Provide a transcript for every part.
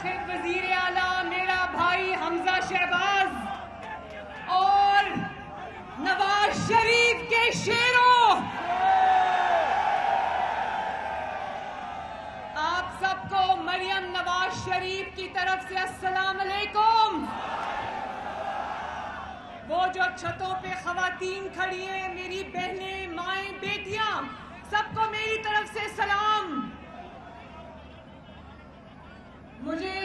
नाहिब वजीर आला मेरा भाई हमजा शहबाज और नवाज शरीफ के शेरों, आप सबको मरियम नवाज शरीफ की तरफ से अस्सलाम अलैकुम। वो जो छतों पे खवातीन खड़ी हैं, मेरी बहनें, माएं, बेटियां, सबको मेरी तरफ से सलाम। मुझे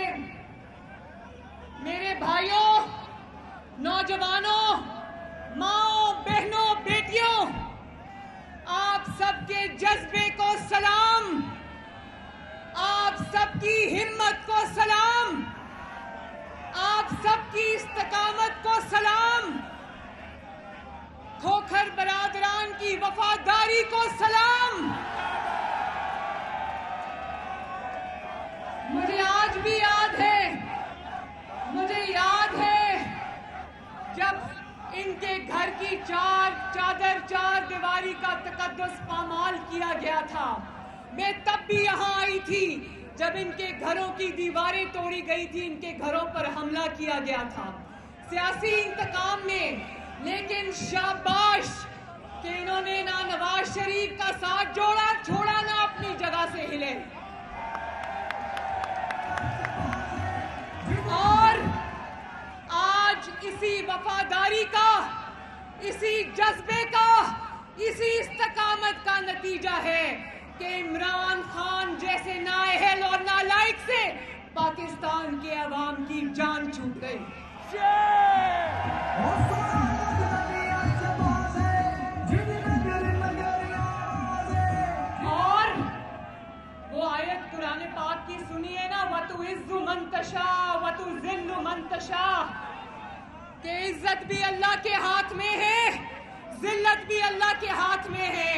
मेरे भाइयों, नौजवानों, माओ, बहनों, बेटियों, आप सबके जज्बे को सलाम, आप सबकी हिम्मत को सलाम, आप सबकी इस्तकामत को सलाम, खोखर बरादरान की वफादारी को सलाम। मुझे आज भी याद है, मुझे याद है जब इनके घर की चार दीवारी का तकद्दुस पामाल किया गया था। मैं तब भी यहाँ आई थी जब इनके घरों की दीवारें तोड़ी गई थी, इनके घरों पर हमला किया गया था सियासी इंतकाम में। लेकिन शाबाश कि इन्होंने ना नवाज शरीफ का साथ छोड़ा ना अपनी जगह से हिले। और आज इसी वफादारी का, इसी जज्बे का, इसी इस्तकामत का नतीजा है कि इमरान खान जैसे नाअहल और नालायक से पाकिस्तान के अवाम की जान छूट गई। और वो आयत कुरान पाक की सुनिए ना, वतुइज़्ज़ु मन तशा वतुज़िल्लु मन तशा, कि इज्जत भी अल्लाह के हाथ में है, जिल्लत भी अल्लाह के हाथ में है।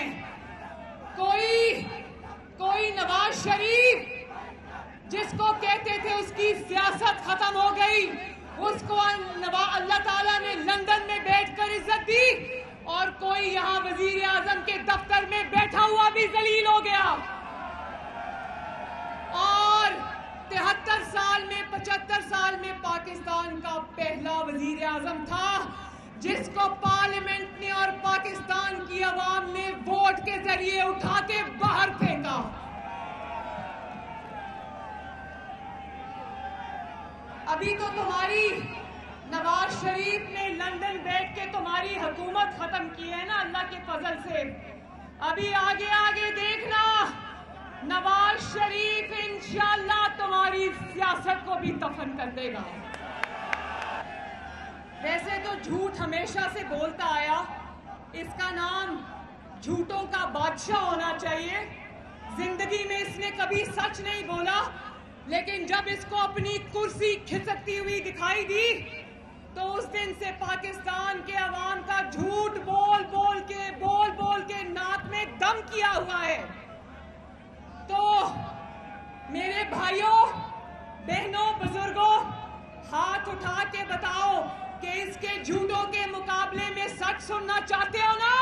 कोई नवाज शरीफ जिसको कहते थे उसकी सियासत खत्म हो गई, उसको अल्लाह ताला ने लंदन में बैठकर इज्जत दी, और कोई यहाँ वजीर आजम के दफ्तर में बैठा हुआ भी जलील हो गया। और 73 साल में 75 साल में पाकिस्तान का पहला वजीर आजम था जिसको पार्लियामेंट ने और पाकिस्तान की आवाम ने वोट के जरिए उठा के बाहर फेंका। अभी तो तुम्हारी नवाज शरीफ ने लंदन बैठ के तुम्हारी हुकूमत खत्म की है ना, अल्लाह के फजल से। अभी आगे आगे देखना, नवाज शरीफ इंशाअल्लाह तुम्हारी सियासत को भी दफन कर देगा। वैसे तो झूठ हमेशा से बोलता आया, इसका नाम झूठों का बादशाह होना चाहिए। जिंदगी में इसने कभी सच नहीं बोला, लेकिन जब इसको अपनी कुर्सी खिसकती हुई दिखाई दी तो उस दिन से पाकिस्तान के अवाम का झूठ बोल बोल के नाक में दम किया हुआ है। तो मेरे भाइयों, बहनों, बुजुर्गों, हाथ उठा के बताओ कि इसके झूठों के मुकाबले में सच सुनना चाहते हो ना?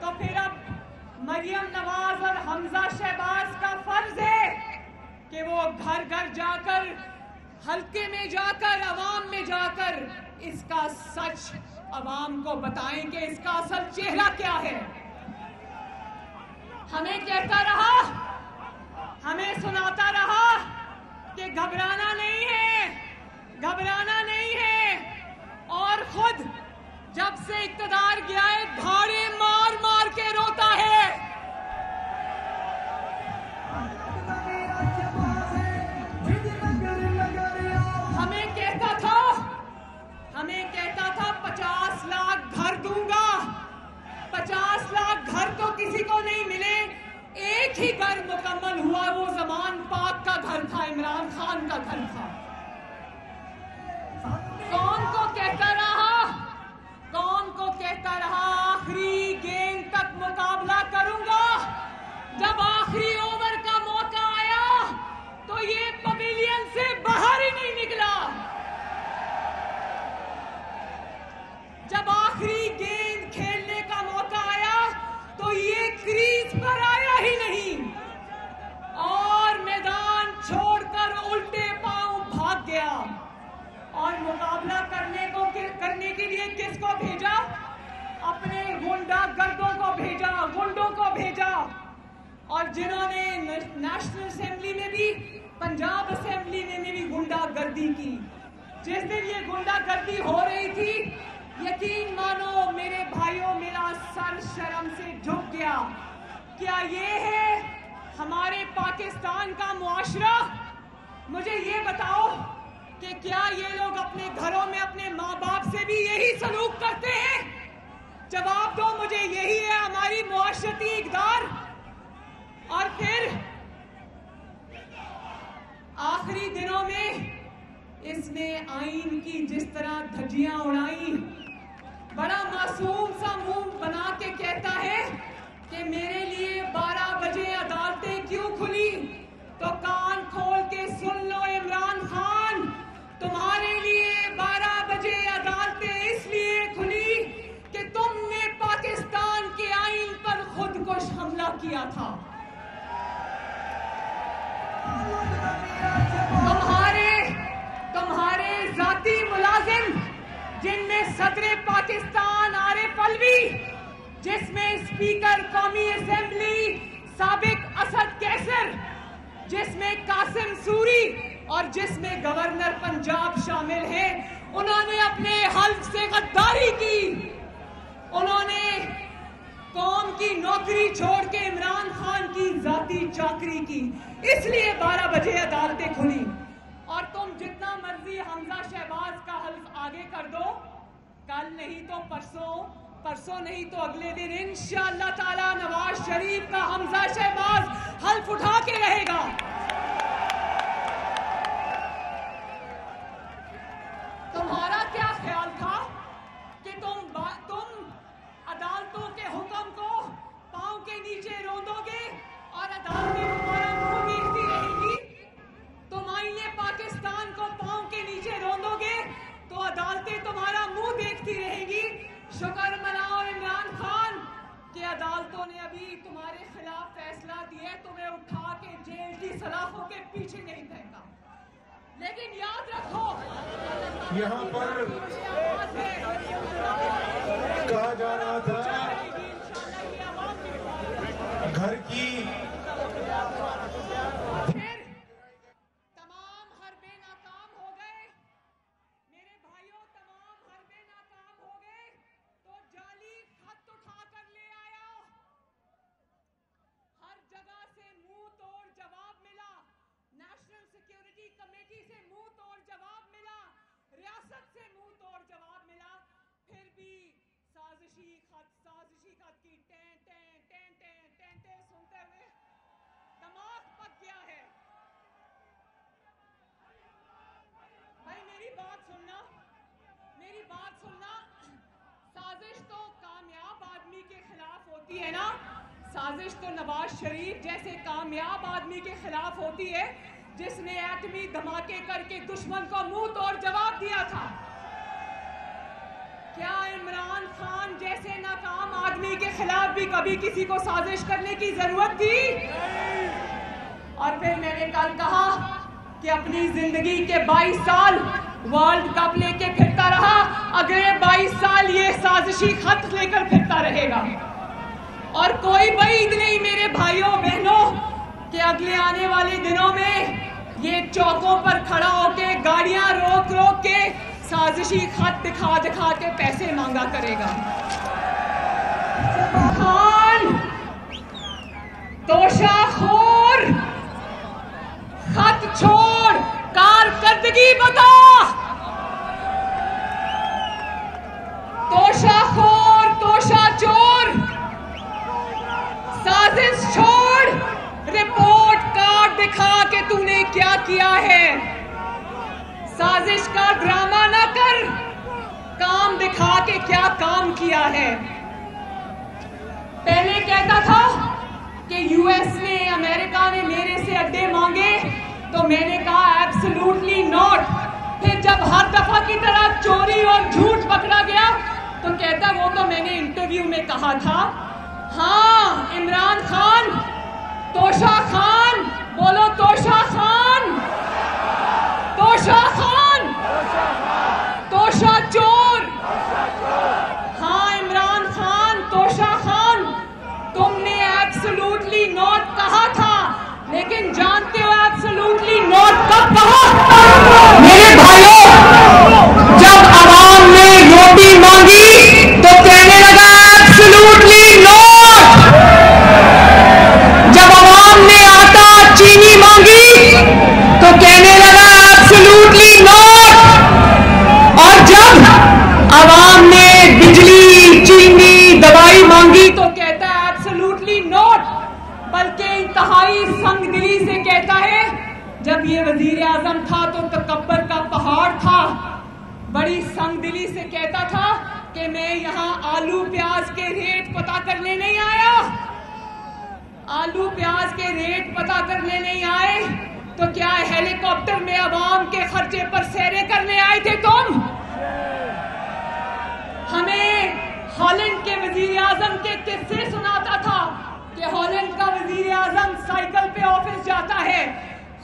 तो फिर अब मरियम नवाज और हमजा शहबाज का फर्ज है कि वो घर घर जाकर, हल्के में जाकर, अवाम में जाकर इसका सच अवाम को बताएं कि इसका असल चेहरा क्या है। हमें कहता रहा, हमें सुनाता रहा कि घबराना नहीं है, घबराना नहीं है, और खुद जब से इक्तदार गया है धाड़े मार मार के रोता है। हमें कहता था 50 लाख घर दूंगा। 50 लाख घर तो किसी को नहीं मिले, एक ही घर मुकम्मल हुआ, वो जमान पाक का घर था, इमरान खान का घर था। कौन को कहता रहा, कौन को कहता रहा आखिरी गेंद तक मुकाबला करूंगा। जब आखिरी ओवर का मौका आया तो ये पवेलियन से बाहर ही नहीं निकला। जब आखिरी गेंद खेलने का मौका आया तो ये क्रीज पर आया ही नहीं, और मैदान और जिन्होंने नेशनल असेंबली में भी, पंजाब असेंबली में भी गुंडागर्दी की। जिस दिन ये गुंडागर्दी हो रही थी, यकीन मानो मेरे भाइयों, मेरा सर शर्म से झुक गया। क्या ये है हमारे पाकिस्तान का मुआशरा? मुझे ये बताओ कि क्या ये लोग अपने घरों में अपने माँ बाप से भी यही सलूक करते हैं? जवाब दो मुझे, यही है हमारी मुआशरती इक़दार? और फिर आखिरी दिनों में इसने आईन की जिस तरह धज्जियां उड़ाई, बड़ा मासूम सा मुंह बना के कहता है कि मेरे लिए 12 बजे अदालतें क्यों खुली? तो कान खोल के सुन लो इमरान खान, तुम्हारे लिए 12 बजे अदालतें इसलिए खुली कि तुमने पाकिस्तान के आईन पर खुदकुश हमला किया था। तुम्हारे जाती मुलाजिम, जिनमें सदर पाकिस्तान आरिफ अलवी, जिसमें स्पीकर कौमी असेंबली साबिक असद कैसर, जिसमें कासिम सूरी और जिसमें गवर्नर पंजाब शामिल हैं, उन्होंने अपने हल्फ से गद्दारी की। उन्होंने कौम की नौकरी छोड़ के इमरान खान की जाती चाकरी की, इसलिए 12 बजे अदालतें खुली। और तुम जितना मर्जी हमजा शहबाज का हल्फ आगे कर दो, कल नहीं तो परसों, परसों नहीं तो अगले दिन इंशाअल्लाह ताला नवाज शरीफ का हमजा शहबाज हल्फ उठा के रहेगा। तुम्हारा क्या ख्याल था कि तुम अदालतों के हुक्म को पांव के नीचे रोंदोगे और अदालतें तुम्हारा मुंह देखती रहेगी? तुम आईने पाकिस्तान को पांव के नीचे रोंदोगे तो अदालतें तुम्हारा मुंह देखती रहेगी। शुक्र मनाओ इमरान खान कि अदालतों ने अभी तुम्हारे खिलाफ फैसला दिया, तुम्हें उठा के जेल की सलाखों के पीछे नहीं फेंका। लेकिन याद रखो, यहाँ पर कहा जा रहा था घर की फिर तमाम हरबे नाकाम हो गए मेरे भाइयों, तमाम हरबे नाकाम हो गए तो जाली खत उठा कर ले आया। हर जगह से मुंह तोड़ जवाब मिला, नेशनल सिक्योरिटी कमेटी से मुंह तोड़ जवाब मिला, रियासत से मुंह तोड़ जवाब मिला। फिर भी साजिशी खत की टें टें टें टें टें टें सुनते हुए दिमाग पक गया है। भाई मेरी बात सुनना, मेरी बात सुनना। साजिश तो कामयाब आदमी के खिलाफ होती है ना, साजिश तो नवाज शरीफ जैसे कामयाब आदमी के खिलाफ होती है जिसने एटमी धमाके करके दुश्मन को मुंह तोड़ जवाब दिया था। क्या इमरान खान जैसे नाकाम आदमी के खिलाफ भी कभी किसी को साजिश करने की जरूरत थी? और फिर मैंने कल कहा कि अपनी जिंदगी के 22 साल वर्ल्ड कप लेके फिरता रहा, अगले 22 साल ये साजिशी खत लेकर फिरता रहेगा। और कोई बईद नहीं मेरे भाइयों बहनों कि अगले आने वाले दिनों में ये चौकों पर खड़ा होके गाड़ियां रोक रोक के साजिशी खत दिखा दिखा के पैसे मांगा करेगा। खान तोशाखोर, खत छोड़, कारकर्दगी बता। तोशाखोर, तोशाचोर, साजिश छोड़, रिपोर्ट कार्ड दिखा के तूने क्या किया है। साजिश का ड्रामा ना कर, काम दिखा के क्या काम किया है। पहले कहता था कि यूएस ने, अमेरिका ने मेरे से अड्डे मांगे तो मैंने कहा एब्सोल्युटली नॉट। फिर जब हर दफा की तरह चोरी और झूठ पकड़ा गया तो कहता वो तो मैंने इंटरव्यू में कहा था। हाँ इमरान खान, तोशा खान, बोलो तोशा खान, तोशा खान, तोशा चोर। हाँ इमरान खान, तोशा खान, तुमने एब्सोल्युटली नॉट कहा जानते हो एब्सोल्युटली नॉट कब कहा? मेरे भाइयों, जब आवाम ने रोटी मांगी तो कहने लगा एब्सोल्युटली नॉट। जब आवाम ने आटा चीनी मांगी तो कहने लगा एब्सोल्युटली नॉट। और जब आवाम ने बिजली, चीनी, दवाई मांगी तो कहता है एब्सोल्युटली नॉट। बल्कि इंतहाई संगदिली से कहता है, जब ये वजीर आजम था तो तकब्बर का पहाड़ था, बड़ी संगदिली से कहता था कि मैं यहाँ आलू प्याज के रेट पता करने नहीं आया। आलू प्याज के रेट पता करने नहीं आए तो क्या हेलीकॉप्टर में आवाम के खर्चे पर सैरे करने आए थे तुम? हमें हॉलैंड के वजीर आजम के किस्से सुनाता था कि हॉलैंड का वजीर आजम साइकिल पे ऑफिस जाता है,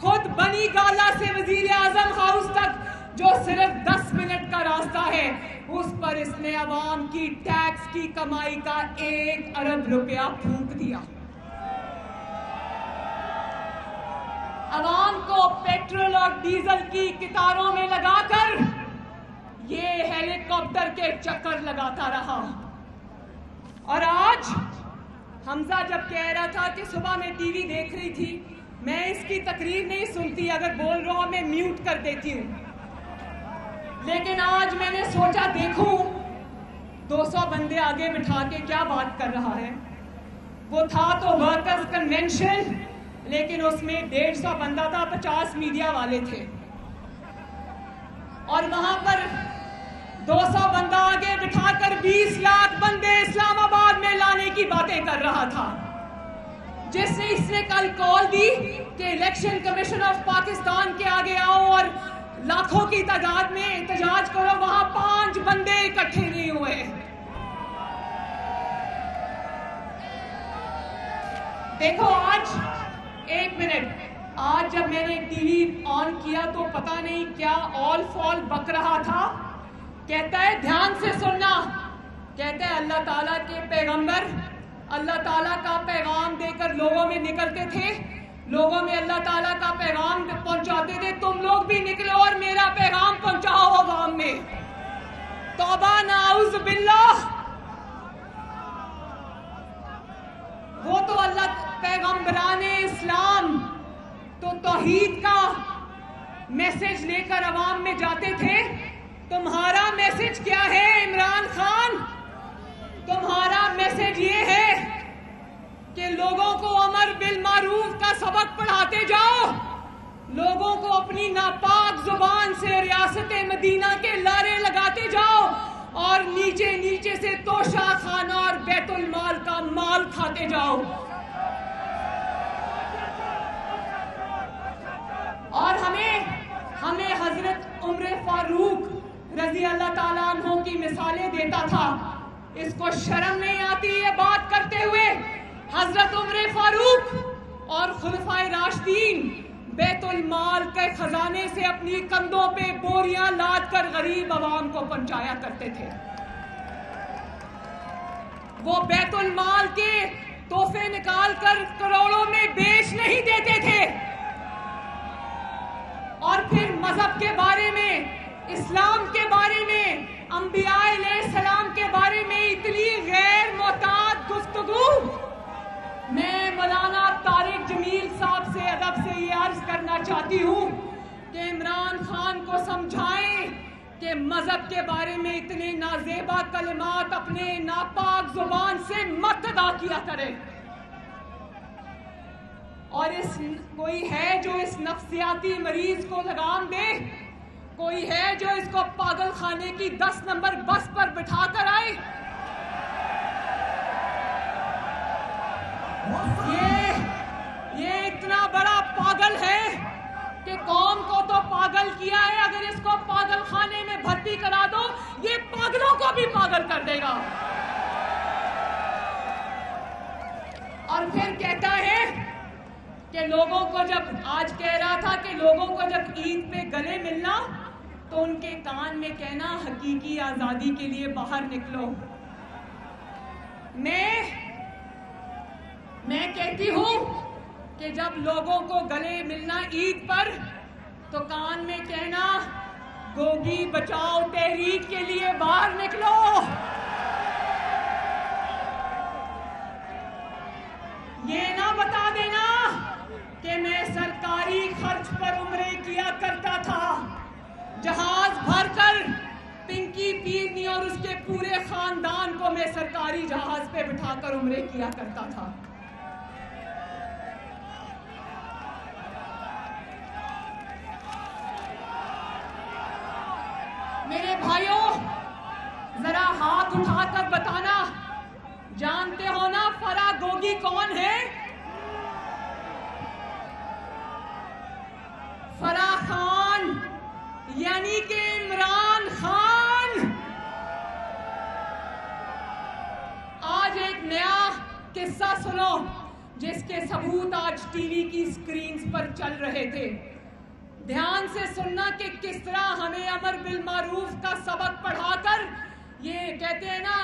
खुद बनी गाला से वजीर आजम हाउस तक जो सिर्फ 10 मिनट का रास्ता है, उस पर इसने आवाम की टैक्स की कमाई का 1 अरब रुपया फूंक दिया। आवाम को पेट्रोल और डीजल की कितारों में लगाकर ये हेलीकॉप्टर के चक्कर लगाता रहा। और आज हमजा जब कह रहा था कि सुबह मैं टीवी देख रही थी, मैं इसकी तकरीर नहीं सुनती, अगर बोल रहा हूं मैं म्यूट कर देती हूं, लेकिन आज मैंने सोचा देखूं 200 बंदे आगे बिठा के क्या बात कर रहा है। वो था तो वर्कर्स कन्वेंशन, लेकिन उसमें 150 बंदा था, 50 मीडिया वाले थे। और वहां पर 200 बंदा आगे बिठाकर 20 लाख बंदे इस्लामाबाद में लाने की बातें कर रहा था। जिसने इसने कल कॉल दी कि इलेक्शन कमीशन ऑफ पाकिस्तान के आगे आओ और लाखों की तादाद में एहतजाज करो, वहां 5 बंदे इकट्ठे नहीं हुए। देखो आज 1 मिनट, आज जब मैंने टीवी ऑन किया तो पता नहीं क्या ऑल फॉल बक रहा था। कहता है ध्यान से सुनना, कहता है अल्लाह ताला के पैगंबर अल्लाह ताला का पैगाम देकर लोगों में निकलते थे, लोगों में अल्लाह ताला का पैगाम पहुंचाते थे, तुम लोग भी निकलो और मेरा पैगाम पहुंचाओ अवाम में। तौबा नाउज़ बिल्लाह। वो तो अल्लाह पैगंबराने इस्लाम तो तौहीद का मैसेज लेकर अवाम में जाते थे। तुम्हारा मैसेज क्या है इमरान खान? तुम्हारा मैसेज ये है कि लोगों को अमर बिल मारूफ का सबक पढ़ाते जाओ, लोगों को अपनी नापाक जुबान से रियासत मदीना के लारे लगाते जाओ और नीचे नीचे से तोशा खाना और बैतुल माल का माल खाते जाओ। और हमें हजरत उमर फारूक रजी अल्लाह ताला अन्हु की मिसालें देता था। इसको शर्म नहीं आती ये बात करते हुए? हजरत उमर फारूक और खुलफाए राशिदीन बैतुल माल के खजाने से अपनी कंधों पे बोरियां लाद कर गरीब आवाम को पहुंचाया करते थे। वो बैतुल माल के तोहफे निकाल कर करोड़ों में बेच नहीं देते थे। और फिर मजहब के बारे में, इस्लाम के बारे में, अंबिया अलैहिस्सलाम के बारे में इतनी गैर मोहतात गुफ्तगू। मैं मौलाना तारिक जमील साहब से अदब से ये अर्ज करना चाहती हूँ कि इमरान खान को समझाएं कि मजहब के बारे में इतने नाजेबा कलिमात अपने नापाक जुबान से मत अदा किया करें। और कोई है जो इस नफ्सियाती मरीज को लगाम दे, कोई है जो इसको पागल खाने की 10 नंबर बस पर बिठा कर आए। ये इतना बड़ा पागल है कि कौम को तो पागल किया है, अगर इसको पागल खाने में भर्ती करा दो ये पागलों को भी पागल कर देगा। और फिर कहता है कि लोगों को जब, आज कह रहा था कि लोगों को जब ईद पे गले मिलना तो उनके कान में कहना हकीकी आजादी के लिए बाहर निकलो। मैं कहती हूं कि जब लोगों को गले मिलना ईद पर तो कान में कहना गोगी बचाओ तहरीक के लिए बाहर निकलो। ये ना बता देना कि मैं सरकारी खर्च पर उम्रे किया करता था, जहाज भरकर पिंकी पीरनी और उसके पूरे खानदान को मैं सरकारी जहाज पे बिठाकर उम्रे किया करता था। मेरे भाइयों, जरा हाथ उठाकर बताना, जानते हो ना फराह गोगी कौन है? फराह खान यानी कि इमरान खान। आज एक नया किस्सा सुनो जिसके सबूत आज टीवी की स्क्रीन्स पर चल रहे थे। ध्यान से सुनना कि किस तरह हमें अमर बिल मारूफ का सबक पढ़ाकर ये कहते हैं ना,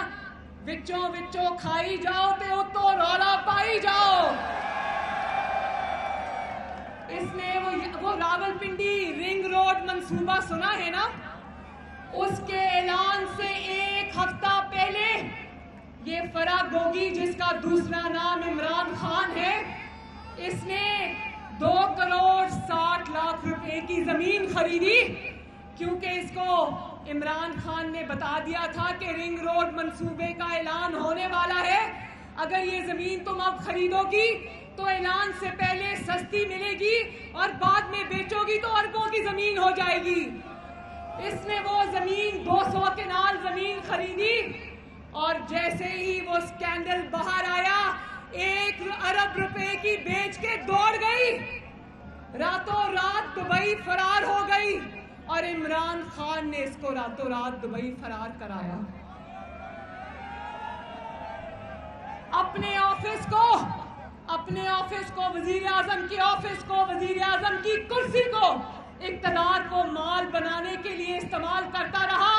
विचों विचों खाई जाओ तो रौला पाई जाओ। इसने वो रावलपिंडी रिंग रोड मंसूबा सुना है ना, उसके ऐलान से एक हफ्ता पहले ये फराह गोगी, जिसका दूसरा नाम इमरान खान है, इसने 2 करोड़ 60 लाख रुपए की जमीन खरीदी, क्योंकि इसको इमरान खान ने बता दिया था कि रिंग रोड मंसूबे का ऐलान होने वाला है। अगर ये जमीन तुम अब खरीदोगी तो ऐलान से पहले सस्ती मिलेगी और बाद में बेचोगी तो अरबों की जमीन हो जाएगी। इसने वो जमीन 200 कनाल जमीन खरीदी और जैसे ही वो स्कैंडल बाहर आया 1 अरब रुपए की बेच के दौड़ गई, रातों रात दुबई फरार हो गई और इमरान खान ने इसको रातों रात दुबई फरार कराया। अपने ऑफिस को वजीर आजम के ऑफिस को, वजीर आजम की कुर्सी को, इक्तदार को माल बनाने के लिए इस्तेमाल करता रहा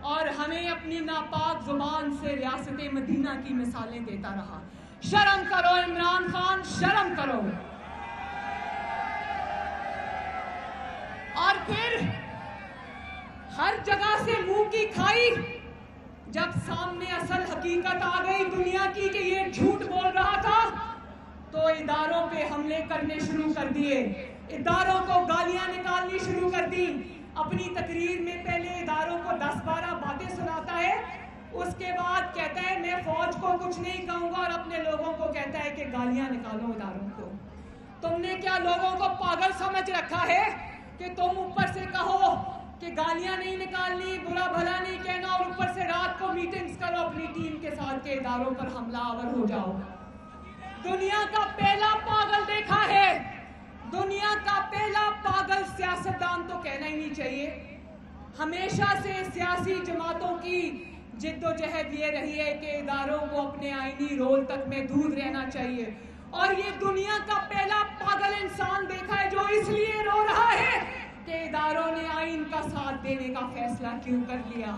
और हमें अपनी नापाक जुबान से रियासत मदीना की मिसालें देता रहा। शर्म करो इमरान खान, शर्म करो। और फिर हर जगह से मुंह की खाई, जब सामने असल हकीकत आ गई दुनिया की कि ये झूठ बोल रहा था, तो इदारों पे हमले करने शुरू कर दिए, इदारों को गालियां निकालनी शुरू कर दी। अपनी तकरीर में पहले इदारों को 10-12 बातें सुनाता है, उसके बाद कहता है मैं फौज को कुछ नहीं कहूंगा और अपने लोगों को कहता है कि गालियां निकालो इदारों को। तुमने क्या लोगों को पागल समझ रखा है कि तुम ऊपर से कहो कि गालियां नहीं निकालनी, बुरा भला नहीं कहना और ऊपर से रात को मीटिंग्स करो अपनी टीम के साथ के इदारों पर हमलावर हो जाओ। दुनिया का पहला पागल देखा है, दुनिया का पहला पागल सियासतदान तो कहना ही नहीं चाहिए। हमेशा से सियासी जमातों की जिद्दोजहद ये रही है कि इदारों को अपने आईनी रोल तक में दूर रहना चाहिए, और ये दुनिया का पहला पागल इंसान देखा है जो इसलिए रो रहा है कि इदारों ने आईन का साथ देने का फैसला क्यों कर लिया।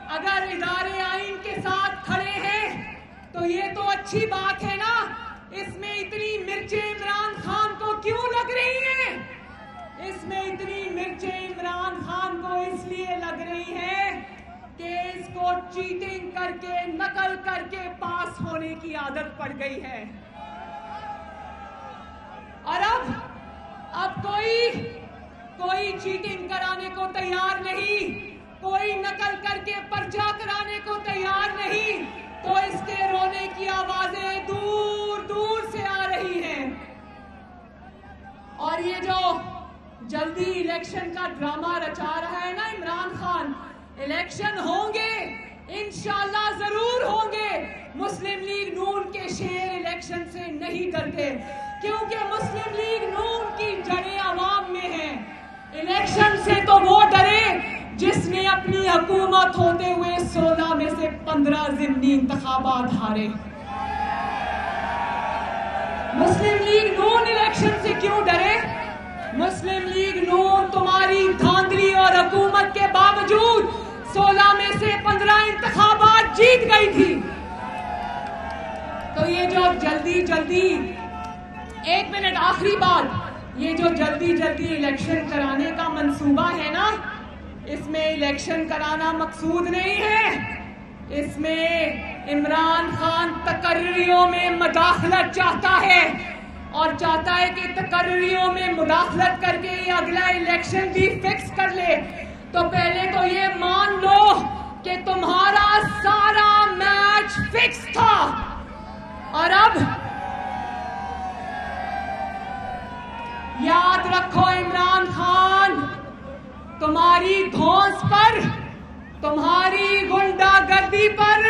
अगर इदारे आईन के साथ खड़े हैं तो ये तो अच्छी बात है ना, इसमें इतनी मिर्चें इमरान खान को क्यों लग रही हैं? इसमें इतनी मिर्चें इमरान खान को इसलिए लग रही हैं कि इसको चीटिंग करके, नकल करके पास होने की आदत पड़ गई है। और अब कोई चीटिंग कराने को तैयार नहीं, कोई नकल करके पर्चा कराने को तैयार नहीं, तो इसके रोने की आवाजें दूर दूर से आ रही हैं। और ये जो जल्दी इलेक्शन का ड्रामा रचा रहा है ना इमरान खान, इलेक्शन होंगे, इंशाल्लाह जरूर होंगे। मुस्लिम लीग नून के शेर इलेक्शन से नहीं डरते, क्योंकि मुस्लिम लीग नून की जड़ें आवाम में हैं। इलेक्शन से तो वो डरे जिसने अपनी हुकूमत होते हुए 16 में से 15 ज़िमनी इंतखाबात हारे। मुस्लिम लीग नून इलेक्शन से क्यों डरे? मुस्लिम लीग नून तुम्हारी धांधली और हुकूमत के बावजूद 16 में से 15 इंतखाबात जीत गई थी। तो ये जो जल्दी जल्दी, एक मिनट आखिरी बात, ये जो जल्दी जल्दी इलेक्शन कराने का मंसूबा है ना, इसमें इलेक्शन कराना मकसूद नहीं है। इसमें इमरान खान तकर्रियों में मुदाखलत चाहता है और चाहता है कि तकर्रियों में मुदाखलत करके ये अगला इलेक्शन भी फिक्स कर ले। तो पहले तो ये मान लो कि तुम्हारा सारा मैच फिक्स था और अब याद रखो इमरान खान, तुम्हारी धौंस पर, तुम्हारी गुंडागर्दी पर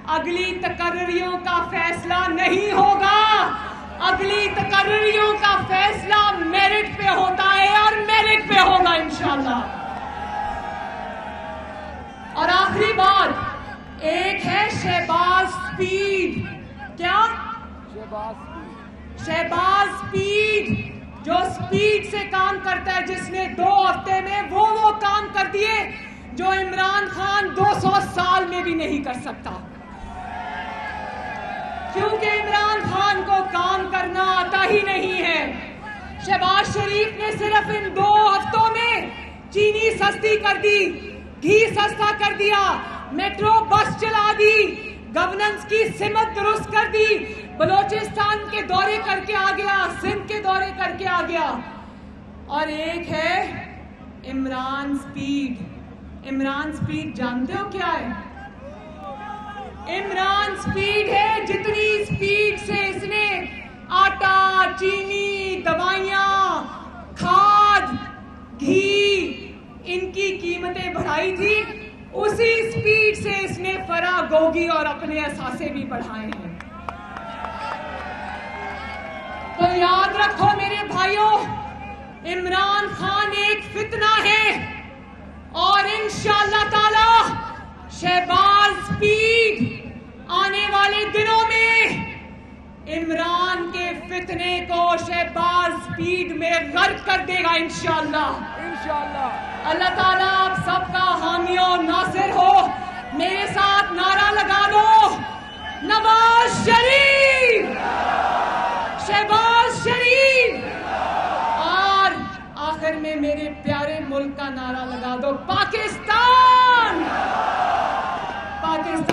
अगली तकर्रियों का फैसला नहीं होगा। अगली तकर्रियों का फैसला मेरिट पे होता है और मेरिट पे होगा इंशाल्लाह। और आखिरी बात, एक है शहबाज स्पीड। क्या? शहबाज स्पीड, जो स्पीड से काम करता है, जिसने 2 हफ्ते में वो काम कर दिए जो इमरान खान 200 साल में भी नहीं कर सकता। क्योंकि इमरान खान को काम करना आता ही नहीं है। शहबाज शरीफ ने सिर्फ इन 2 हफ्तों में चीनी सस्ती कर दी, घी सस्ता कर दिया, मेट्रो बस चला दी, गवर्नेंस की सिमत दुरुस्त कर दी, बलोचिस्तान के दौरे करके आ गया, सिंध के दौरे करके आ गया। और एक है इमरान स्पीड। इमरान स्पीड जानते हो क्या है? इमरान स्पीड है जितनी स्पीड से इसने आटा, चीनी, दवाइयां, खाद, घी, इनकी कीमतें बढ़ाई थी, उसी स्पीड से इसने फरागोगी और अपने असासे भी बढ़ाए हैं। तो याद रखो मेरे भाइयों, इमरान खान एक फितना है और इंशाअल्लाह ताला शहबाज स्पीड आने वाले दिनों में इमरान के फितने को शहबाज स्पीड में गर्क कर देगा इंशाअल्लाह। अल्लाह ताला आप सबका हामी और नासिर हो। मेरे साथ नारा लगा दो, नवाज शरीफ, शहबाज शरीफ। और आखिर में मेरे प्यारे मुल्क का नारा लगा दो, पाकिस्तान, पाकिस्तान।